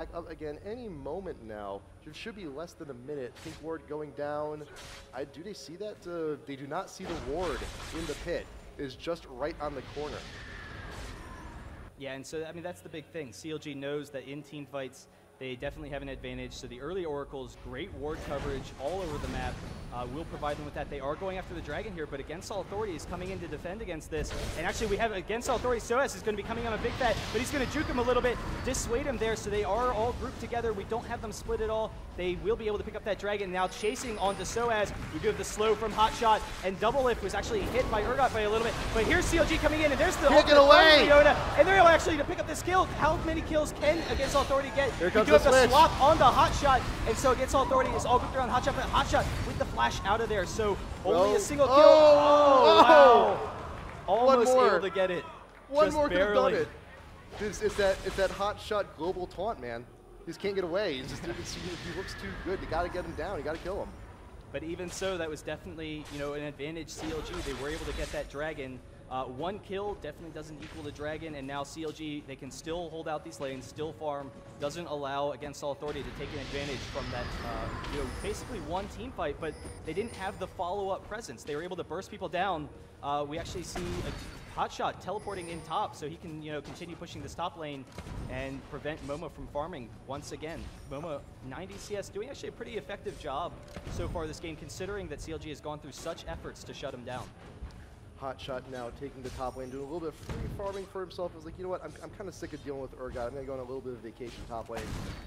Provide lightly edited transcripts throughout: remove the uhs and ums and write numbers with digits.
back up again any moment now. It should be less than a minute. Pink ward going down. Do they see that? They do not see the ward in the pit. It is just right on the corner. Yeah, and so, I mean, that's the big thing. CLG knows that in team fights, they definitely have an advantage. So the early Oracles, great ward coverage all over the map, will provide them with that. They are going after the Dragon here, but Against All Authority is coming in to defend against this. And actually, we have Against All Authority, Soaz is going to be coming on a big fat, but he's going to juke him a little bit, dissuade him there, so they are all grouped together. We don't have them split at all. They will be able to pick up that Dragon. Now chasing onto Soaz. We do have the slow from Hotshot, and Double Lift was actually hit by Urgot by a little bit. But here's CLG coming in, and there's the Can't get away! Leona, and they're able actually to pick up this kill. How many kills can Against All Authority get? Here comes we do have the the swap onto Hotshot, and so Against All Authority is all grouped around Hotshot, but Hotshot with the flash out of there, so only a single kill. Wow. Almost able to get it. One just more could have barely. done it. It's that Hotshot global taunt, man. He just can't get away. He's just, he looks too good. You got to get him down. You got to kill him. But even so, that was definitely, you know, an advantage CLG. They were able to get that Dragon. One kill definitely doesn't equal the Dragon, and now CLG, they can still hold out these lanes, still farm, doesn't allow Against All Authority to take an advantage from that, you know, basically one team fight, but they didn't have the follow-up presence. They were able to burst people down. We actually see a Hotshot teleporting in top, so he can, you know, continue pushing this top lane and prevent Momo from farming once again. Momo, 90 CS, doing actually a pretty effective job so far this game, considering that CLG has gone through such efforts to shut him down. Hotshot now taking the top lane, doing a little bit of free farming for himself. I was like, you know what, I'm kind of sick of dealing with Urgot. I'm going to go on a little bit of vacation top lane.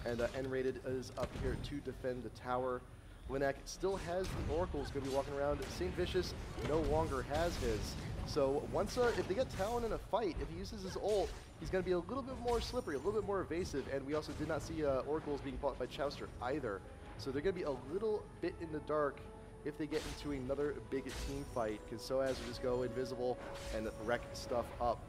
And N-Rated is up here to defend the tower. Linak still has the Oracles, going to be walking around. St. Vicious no longer has his. So once, if they get Talon in a fight, if he uses his ult, he's going to be a little bit more slippery, a little bit more evasive. And we also did not see Oracles being fought by Chowster either. So they're going to be a little bit in the dark if they get into another big team fight, because Soaz will just go invisible and wreck stuff up.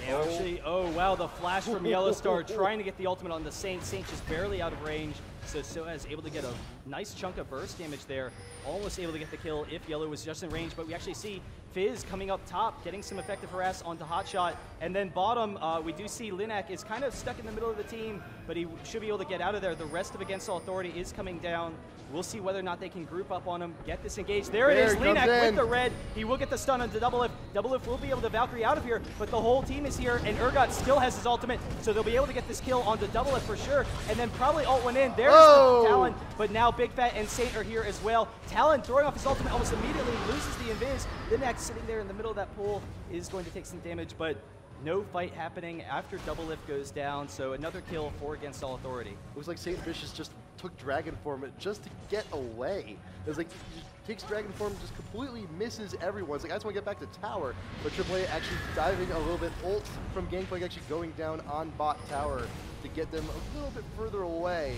Yeah, actually, oh wow, the flash from Yellowstar trying to get the ultimate on the Saint. Saint just barely out of range, so Soaz able to get a nice chunk of burst damage there. Almost able to get the kill if Yellow was just in range, but we actually see Fizz coming up top, getting some effective harass onto Hotshot. And then bottom, we do see Linak is kind of stuck in the middle of the team, but he should be able to get out of there. The rest of Against All Authority is coming down. We'll see whether or not they can group up on him, get this engaged. There it is, Linak with the red. He will get the stun onto Double Lift. Double Lift will be able to Valkyrie out of here, but the whole team is here, and Urgot still has his ultimate, so they'll be able to get this kill onto Double Lift for sure, and then probably ult one in. There's the Talon, but now Big Fat and Saint are here as well. Talon throwing off his ultimate almost immediately, loses the invis. Linak sitting there in the middle of that pool is going to take some damage, but no fight happening after Double Lift goes down, so another kill for Against All Authority. It was like St. Vicious just took Dragon Form just to get away. It was like he just takes Dragon Form and just completely misses everyone. It's like, I just want to get back to tower, but AAA actually diving a little bit, ult from Gangplank actually going down on bot tower to get them a little bit further away.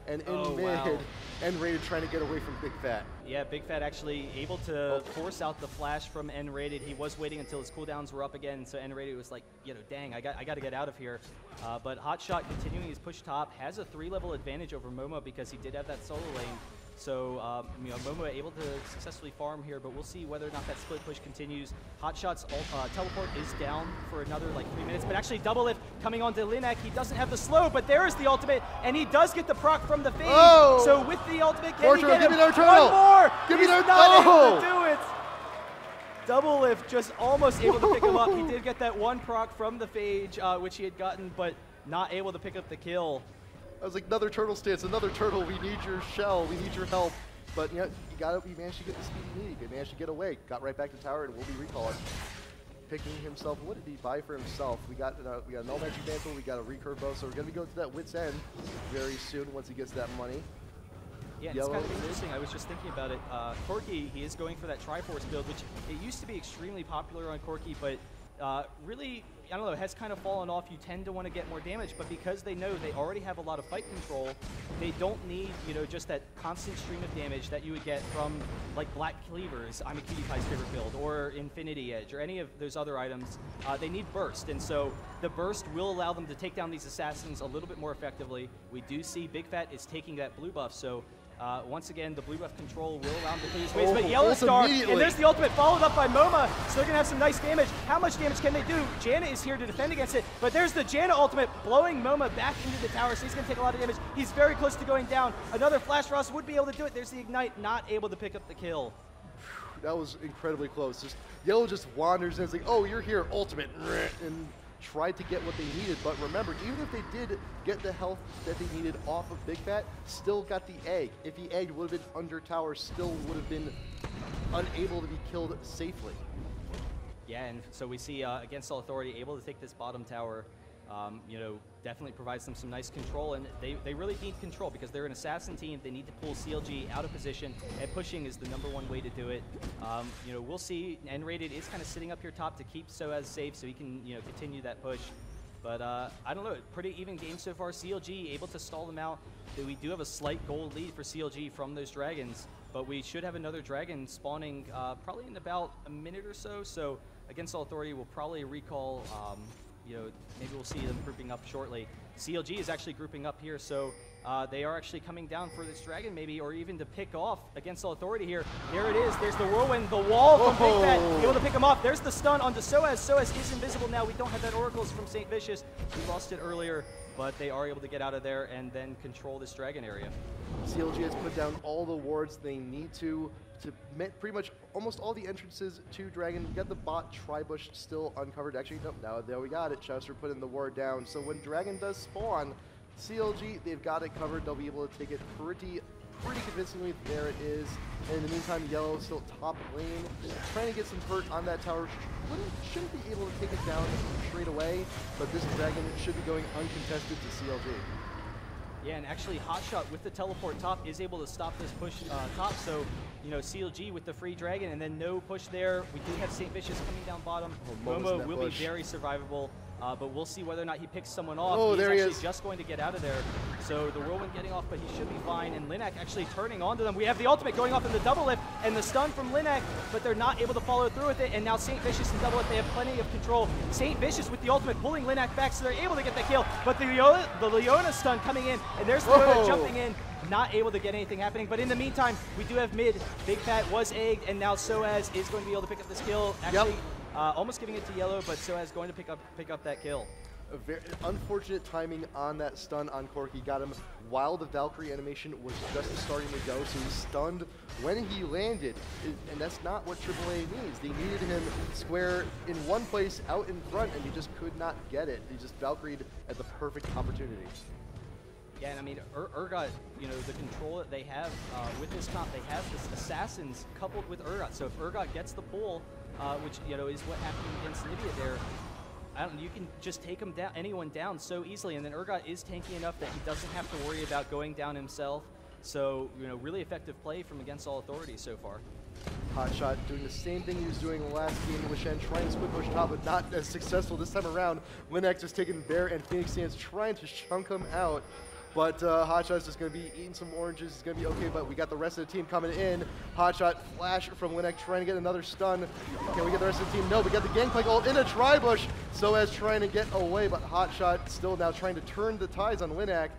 And in mid, N-Rated trying to get away from Big Fat. Yeah, Big Fat actually able to force out the flash from N-Rated. He was waiting until his cooldowns were up again, so N-Rated was like, you know, dang, I got to get out of here. But Hotshot continuing his push top, has a 3-level advantage over Momo because he did have that solo lane. So, you know, Momo able to successfully farm here, but we'll see whether or not that split push continues. Hotshot's teleport is down for another like 3 minutes, but actually Double Lift coming on to Linak. He doesn't have the slow, but there is the ultimate, and he does get the proc from the Fade. So with the ultimate, can he get him? One more! He's not able to do it! Double Lift just almost able to pick him up. He did get that one proc from the Phage, which he had gotten, but not able to pick up the kill. I was like, another turtle stance, another turtle, we need your shell, we need your help. But you know, you managed to get the speed you need, you managed to get away, got right back to tower, and will be recalling. Picking himself, what did he buy for himself? We got a null magic mantle, we got a recurve bow, so we're gonna be going to that wit's end very soon once he gets that money. Yeah, it's kind of interesting. I was just thinking about it. Corki, he is going for that Triforce build, which it used to be extremely popular on Corki, but really, I don't know, has kind of fallen off. You tend to want to get more damage, but because they know they already have a lot of fight control, they don't need, you know, just that constant stream of damage that you would get from like Black Cleavers, I'm a Cutie Pie's favorite build, or Infinity Edge, or any of those other items. They need burst, and so the burst will allow them to take down these assassins a little bit more effectively. We do see Big Fat is taking that blue buff, so Once again, the blue buff control will allow him to clear his ways, but Yellow Star, immediately. and there's the ultimate followed up by MoMA, so they're going to have some nice damage. How much damage can they do? Janna is here to defend against it, but there's the Janna ultimate blowing MoMA back into the tower, so he's going to take a lot of damage. He's very close to going down. Another Flash Frost would be able to do it. There's the Ignite, not able to pick up the kill. That was incredibly close. Just Yellow just wanders in, it's like, oh, you're here, ultimate, and tried to get what they needed. But remember, even if they did get the health that they needed off of Big Fat, still got the egg. If he egged, would have been under tower, still would have been unable to be killed safely. Yeah, and so we see Against All Authority able to take this bottom tower. You know, definitely provides them some nice control, and they really need control because they're an assassin team. They need to pull CLG out of position, and pushing is the #1 way to do it. You know, we'll see. N-Rated is kind of sitting up here top to keep Soaz safe so he can, you know, continue that push. But I don't know, pretty even game so far. CLG able to stall them out. We do have a slight gold lead for CLG from those dragons, but we should have another dragon spawning probably in about a minute or so. So Against All Authority will probably recall. You know, maybe we'll see them grouping up shortly. CLG is actually grouping up here, so they are actually coming down for this dragon maybe, or even to pick off Against All Authority here. There it is. There's the whirlwind, the wall from Big Fat, able to pick him off. There's the stun onto Soaz. Soaz is invisible now. We don't have that Oracles from St. Vicious. We lost it earlier, but they are able to get out of there and then control this dragon area. CLG has put down all the wards they need to pretty much almost all the entrances to Dragon. We got the bot Tribush still uncovered. Actually, nope, now there we got it. Chester putting the ward down. So when Dragon does spawn, CLG, they've got it covered. They'll be able to take it pretty convincingly. There it is. And in the meantime, Yellow still top lane, trying to get some hurt on that tower. Shouldn't be able to take it down straight away, but this Dragon should be going uncontested to CLG. Yeah, and actually HotShot with the teleport top is able to stop this push top, so, you know, CLG with the free dragon and then no push there. We do have St. Vicious coming down bottom. Momo will be very survivable, but we'll see whether or not he picks someone off. Oh, He's there he actually is. just going to get out of there. So the whirlwind getting off, but he should be fine, and Linak actually turning onto them. We have the ultimate going off in the double lift, and the stun from Linak, but they're not able to follow through with it, and now St. Vicious and double lift, they have plenty of control. St. Vicious with the ultimate pulling Linak back, so they're able to get the kill, but the Leona stun coming in, and there's Leona jumping in, not able to get anything happening. But in the meantime, we do have mid. Big Fat was egged, and now Soaz is going to be able to pick up this kill. Actually, almost giving it to Yellow, but Soaz going to pick up that kill. A very unfortunate timing on that stun on Corki. Got him while the Valkyrie animation was just starting to go, so he stunned when he landed, and that's not what AAA needs. They needed him square in one place out in front, and he just could not get it. He just Valkyried at the perfect opportunity. Yeah, and I mean, Urgot, you know, the control that they have with this comp, they have this Assassins coupled with Urgot. So if Urgot gets the pull, which, you know, is what happened against Nibia there, you can just take him down, anyone down so easily, and then Urgot is tanky enough that he doesn't have to worry about going down himself. So, you know, really effective play from Against All Authority so far. HotShot doing the same thing he was doing last game with Shen, trying to split push top, but not as successful this time around. Linak just taking Bear and Phoenix Sands, trying to chunk him out. But HotShot's just going to be eating some oranges. It's going to be okay, but we got the rest of the team coming in. HotShot flash from Linak trying to get another stun. Can we get the rest of the team? No, we got the Gangplank ult in a Tribush. Soaz trying to get away, but HotShot still now trying to turn the tides on Linak.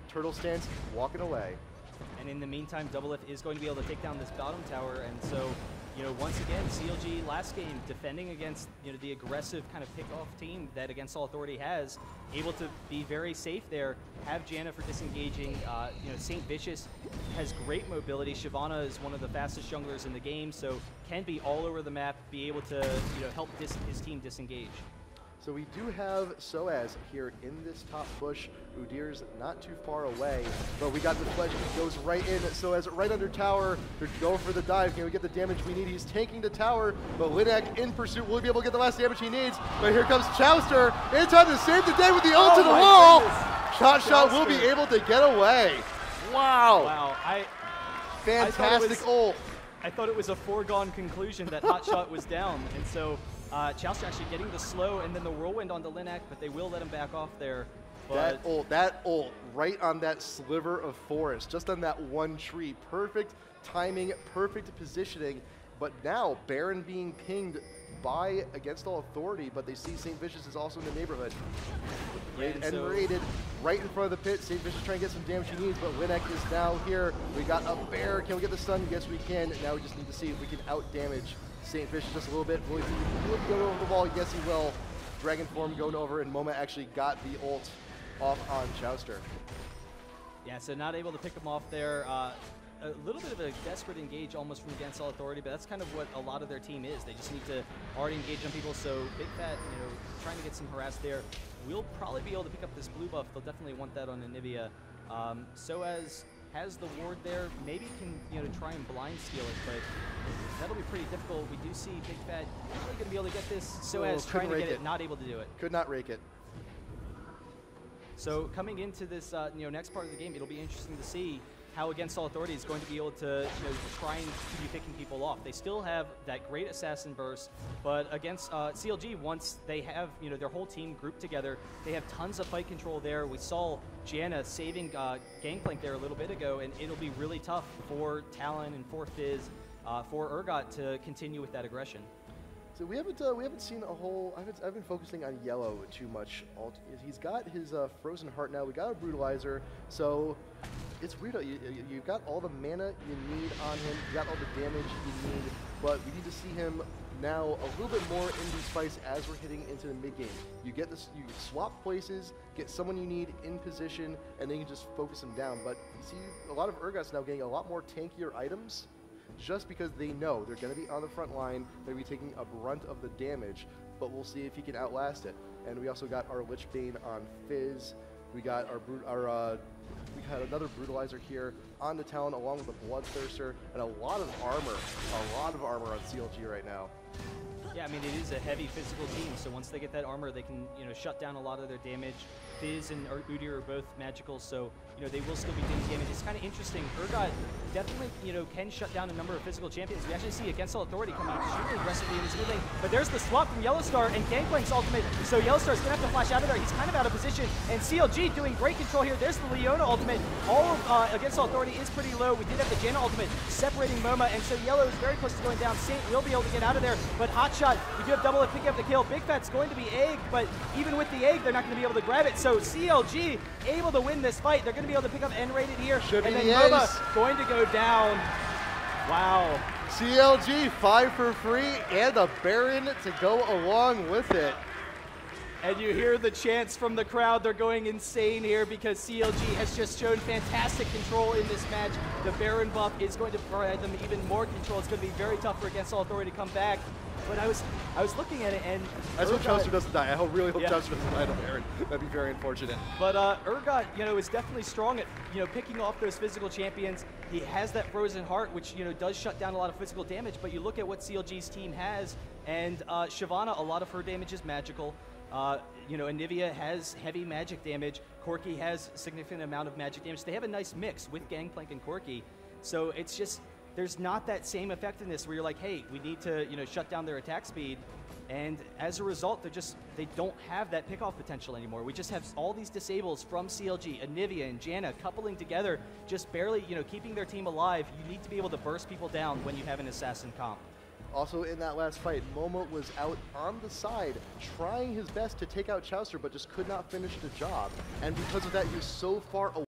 Turtle stance walking away. And in the meantime, Doublelift is going to be able to take down this bottom tower, and so, you know, once again, CLG last game defending against, you know, the aggressive kind of pick-off team that Against All Authority has, able to be very safe there, have Janna for disengaging. You know, St. Vicious has great mobility. Shyvana is one of the fastest junglers in the game, so can be all over the map, be able to, you know, help his team disengage. So we do have Soaz here in this top bush. Udir's not too far away, but we got the fledge. He goes right in. Soaz right under tower. They're going for the dive. Can we get the damage we need? He's tanking the tower, but Linak in pursuit will be able to get the last damage he needs. But here comes Chowster in time to save the day with the ult to the wall. HotShot will be able to get away. Wow. Wow. Fantastic ult. I thought it was a foregone conclusion that HotShot was down, and so Chowster actually getting the slow and then the whirlwind onto Linak, but they will let him back off there. But that ult right on that sliver of forest, just on that one tree. Perfect timing, perfect positioning. But now Baron being pinged by Against All Authority, but they see St. Vicious is also in the neighborhood. Yeah, and raided. right in front of the pit. Saintfish is trying to get some damage he needs, but Linek is now here. We got a bear. Can we get the stun? Yes, we can. Now we just need to see if we can out-damage Saintfish just a little bit. Will he go over the wall? Yes, he will. Dragon Form going over, and Moma actually got the ult off on Chowster. Yeah, so not able to pick him off there. A little bit of a desperate engage almost from against All Authority, but that's kind of what a lot of their team is. They just need to already engage on people, so Big Fat, trying to get some harass there. We'll probably be able to pick up this blue buff. They'll definitely want that on Anivia. So as has the ward there, maybe can try and blind steal it, but that'll be pretty difficult. We do see Big Fat usually going to be able to get this. So as trying to get it, not able to do it. Could not rake it. So coming into this next part of the game, it'll be interesting to see how Against All Authority is going to be able to try and keep picking people off. They still have that great assassin burst, but against CLG, once they have their whole team grouped together, they have tons of fight control there. We saw Gianna saving Gangplank there a little bit ago, and it'll be really tough for Talon and for Fizz, for Urgot to continue with that aggression. So we haven't seen a whole. I've been focusing on Yellow too much. He's got his Frozen Heart now. We got a Brutalizer, so it's weird. You've got all the mana you need on him. You got all the damage you need, but we need to see him now a little bit more in these fights as we're hitting into the mid game. You get this. You swap places, get someone you need in position, and then you just focus him down. But you see a lot of Urgots now getting a lot more tankier items, just because they know they're going to be on the front line, they're going to be taking a brunt of the damage, but we'll see if he can outlast it. And we also got our Lich Bane on Fizz. We got we got another Brutalizer here on the Talon, along with a Bloodthirster, and a lot of armor on CLG right now. Yeah, I mean, it is a heavy physical team, so once they get that armor, they can shut down a lot of their damage. Fizz and Udyr are both magical, so they will still be doing damage. It's kind of interesting. Urgot definitely can shut down a number of physical champions. We actually see Against All Authority coming extremely aggressively in this mid lane, but there's the swap from Yellowstar and Gangplank's ultimate, so Yellowstar's gonna have to flash out of there. He's kind of out of position, and CLG doing great control here. There's the Leona ultimate. All of Against All Authority is pretty low. We did have the Janna ultimate separating Moma, and so Yellow is very close to going down. Saint will be able to get out of there, but Hotshot, we do have double pick up the kill. Big Fat's going to be egged, but even with the egg, they're not going to be able to grab it. So CLG able to win this fight. They're going to be able to pick up N-rated here, and then Moma going to go down. Wow. CLG 5 for free and a Baron to go along with it. And you hear the chants from the crowd. They're going insane here because CLG has just shown fantastic control in this match. The Baron buff is going to provide them even more control. It's going to be very tough for Against All Authority to come back. But I was looking at it, and I hope Chowster doesn't die. I really hope Chowster doesn't die to Baron. That'd be very unfortunate. But Urgot, is definitely strong at picking off those physical champions. He has that Frozen Heart, which does shut down a lot of physical damage. But you look at what CLG's team has, and Shyvana, a lot of her damage is magical. Anivia has heavy magic damage. Corki has a significant amount of magic damage. They have a nice mix with Gangplank and Corki. So it's just, there's not that same effectiveness where you're like, hey, we need to, shut down their attack speed. And as a result, they don't have that pickoff potential anymore. We just have all these disables from CLG, Anivia, and Janna coupling together, just barely, keeping their team alive. You need to be able to burst people down when you have an assassin comp. Also in that last fight, Momo was out on the side, trying his best to take out Chowster, but just could not finish the job. And because of that, he was so far away